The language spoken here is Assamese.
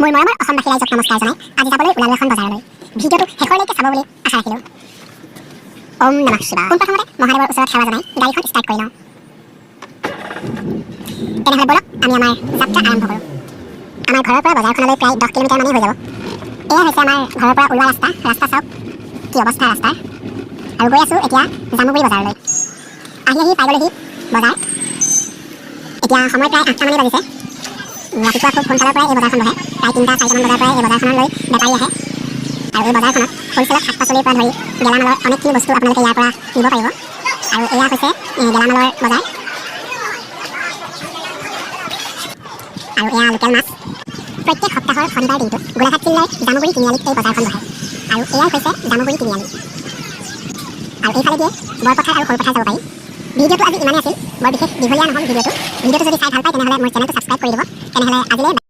মোৰ মৰমৰ অসমবাসী ৰাইজক নমস্কাৰ জনাই আজি যাবলৈ ওলালো এখন বজাৰলৈ। ভিডিঅ'টো শেষলৈকে চাব বুলি আশা ৰাখিলোঁ। ওম নমঃ শিৱায়। পোনপ্ৰথমতে মহাদেৱৰ ওচৰত সেৱা জনাই গাড়ীখন ষ্টাৰ্ট কৰি লওঁ। তেনেহ'লে বলক আমি আমাৰ যাত্ৰা আৰম্ভ কৰোঁ। আমাৰ ঘৰৰ পৰা বজাৰখনলৈ প্ৰায় 10 কিলোমিটাৰ মানেই হৈ যাব। এয়া হৈছে আমাৰ ঘৰৰ পৰা ওলোৱা ৰাস্তা। ৰাস্তা চাওক কি অৱস্থা ৰাস্তাৰ। আৰু গৈ আছোঁ এতিয়া জামুগুৰি বজাৰলৈ। আহি পাই গ'লোহি বজাৰ। এতিয়া সময় প্ৰায় 8টা মানে বাজিছে। ৰাতিপুৱা খুব সোনকালৰ পৰাই এই বজাৰখন বহে। প্ৰায় 3টা-4টামান বজাৰ পৰাই এই বজাৰখনলৈ বেপাৰী আহে। আৰু এই বজাৰখনত হ'লচেলত শাক-পাচলিৰ পৰা ধৰি গেলামালৰ অনেকখিনি বস্তু আপোনালোকে ইয়াৰ পৰা নিব পাৰিব। আৰু এয়া হৈছে গেলামালৰ বজাৰ। আৰু এয়া লোকেল মাছ। প্ৰত্যেক সপ্তাহৰ শনিবাৰ দিনটোত গোলাঘাট জিলাৰ জামুগুৰি তিনিআলিত এই বজাৰখন বহে। আৰু এয়াই হৈছে জামুগুৰি তিনিআলি। আৰু এইফালে দিয়ে বৰপথাৰ আৰু সৰুপথাৰ যাব পাৰি। ভিডিঅ'টো আজি ইমানেই আছিল। বৰ বিশেষ দীঘলীয়া নহ'ল ভিডিঅ'টো। ভিডিঅ'টো যদি চাই ভাল পায় তেনেহ'লে মোৰ চেনেলটো ছাবস্ক্ৰাইব কৰি দিব। তেনেহ'লে আজিলৈ